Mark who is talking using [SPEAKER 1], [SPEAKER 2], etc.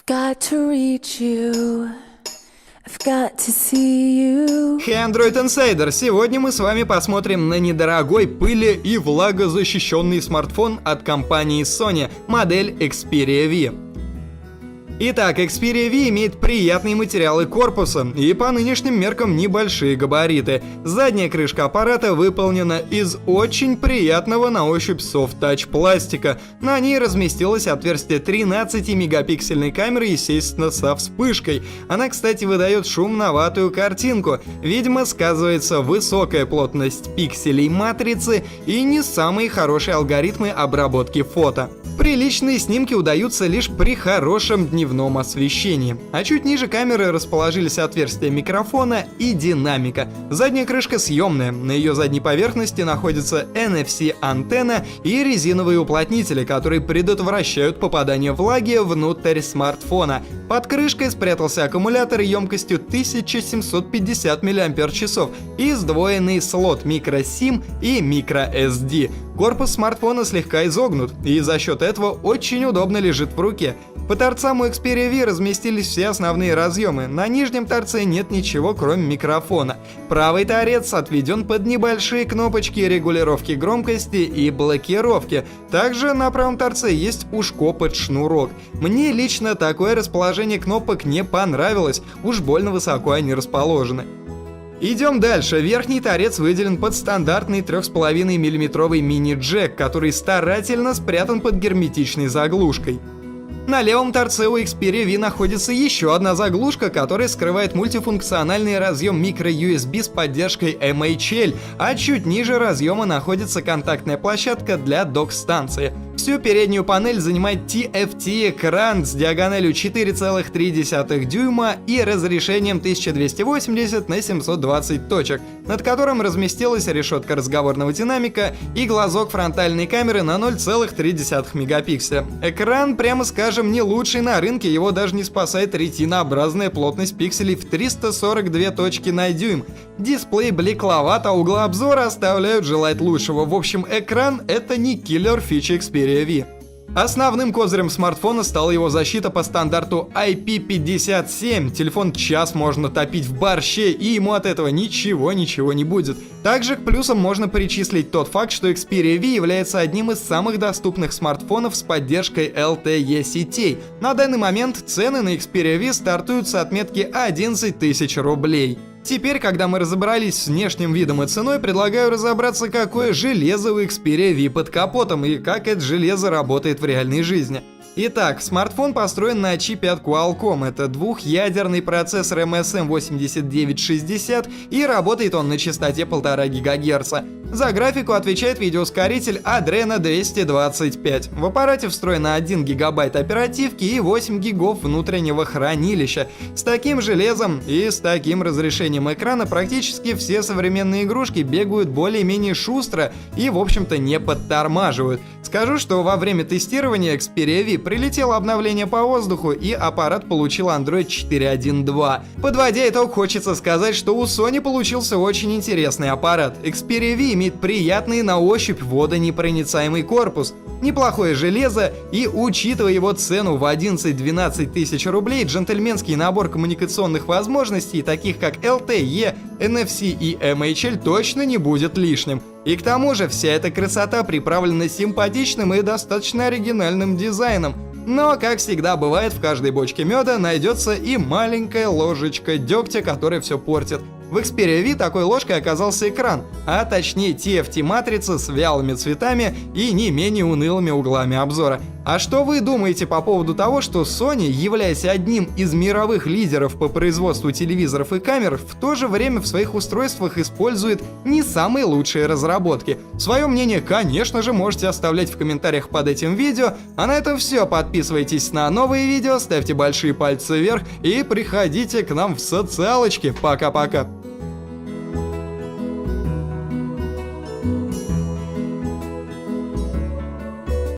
[SPEAKER 1] got to reach you. I've got to see you.
[SPEAKER 2] Hey, Android Insider! Сегодня мы с вами посмотрим на недорогой, пыли- и влагозащищенный смартфон от компании Sony, модель Xperia V. Итак, Xperia V имеет приятные материалы корпуса и по нынешним меркам небольшие габариты. Задняя крышка аппарата выполнена из очень приятного на ощупь софт-тач пластика. На ней разместилось отверстие 13-мегапиксельной камеры, естественно, со вспышкой. Она, кстати, выдает шумноватую картинку. Видимо, сказывается высокая плотность пикселей матрицы и не самые хорошие алгоритмы обработки фото. Приличные снимки удаются лишь при хорошем дневном освещении. А чуть ниже камеры расположились отверстия микрофона и динамика. Задняя крышка съемная, на ее задней поверхности находится NFC-антенна и резиновые уплотнители, которые предотвращают попадание влаги внутрь смартфона. Под крышкой спрятался аккумулятор емкостью 1750 мАч и сдвоенный слот microSIM и microSD. Корпус смартфона слегка изогнут, и за счет этого очень удобно лежит в руке. По торцам у Xperia V разместились все основные разъемы. На нижнем торце нет ничего, кроме микрофона. Правый торец отведен под небольшие кнопочки регулировки громкости и блокировки. Также на правом торце есть ушко под шнурок. Мне лично такое расположение кнопок не понравилось, уж больно высоко они расположены. Идем дальше. Верхний торец выделен под стандартный 3,5 мм мини-джек, который старательно спрятан под герметичной заглушкой. На левом торце у Xperia V находится еще одна заглушка, которая скрывает мультифункциональный разъем microUSB с поддержкой MHL, а чуть ниже разъема находится контактная площадка для док-станции. Всю переднюю панель занимает TFT-экран с диагональю 4,3 дюйма и разрешением 1280 на 720 точек, над которым разместилась решетка разговорного динамика и глазок фронтальной камеры на 0,3 мегапикселя. Экран, прямо скажем, не лучший на рынке, его даже не спасает ретинообразная плотность пикселей в 342 точки на дюйм. Дисплей блекловат, а углы обзора оставляют желать лучшего. В общем, экран — это не киллер фичи Xperia V. Основным козырем смартфона стала его защита по стандарту IP57. Телефон час можно топить в борще, и ему от этого ничего не будет. Также к плюсам можно причислить тот факт, что Xperia V является одним из самых доступных смартфонов с поддержкой LTE сетей. На данный момент цены на Xperia V стартуют с отметки 11 тысяч рублей. Теперь, когда мы разобрались с внешним видом и ценой, предлагаю разобраться, какое железо у Xperia V под капотом и как это железо работает в реальной жизни. Итак, смартфон построен на чипе от Qualcomm. Это двухъядерный процессор MSM 8960 и работает он на частоте 1,5 ГГц. За графику отвечает видеоускоритель Adreno 225. В аппарате встроено 1 ГБ оперативки и 8 ГБ внутреннего хранилища. С таким железом и с таким разрешением экрана практически все современные игрушки бегают более-менее шустро и, в общем-то, не подтормаживают. Скажу, что во время тестирования Xperia V прилетело обновление по воздуху, и аппарат получил Android 4.1.2. Подводя итог, хочется сказать, что у Sony получился очень интересный аппарат. Xperia V имеет приятный на ощупь водонепроницаемый корпус, неплохое железо и, учитывая его цену в 11-12 тысяч рублей, джентльменский набор коммуникационных возможностей, таких как LTE, NFC и MHL, точно не будет лишним. И к тому же вся эта красота приправлена симпатичным и достаточно оригинальным дизайном. Но, как всегда бывает, в каждой бочке меда найдется и маленькая ложечка дегтя, которая все портит. В Xperia V такой ложкой оказался экран, а точнее TFT-матрица с вялыми цветами и не менее унылыми углами обзора. А что вы думаете по поводу того, что Sony, являясь одним из мировых лидеров по производству телевизоров и камер, в то же время в своих устройствах использует не самые лучшие разработки? Свое мнение, конечно же, можете оставлять в комментариях под этим видео. А на этом все. Подписывайтесь на новые видео, ставьте большие пальцы вверх и приходите к нам в социалочки. Пока-пока.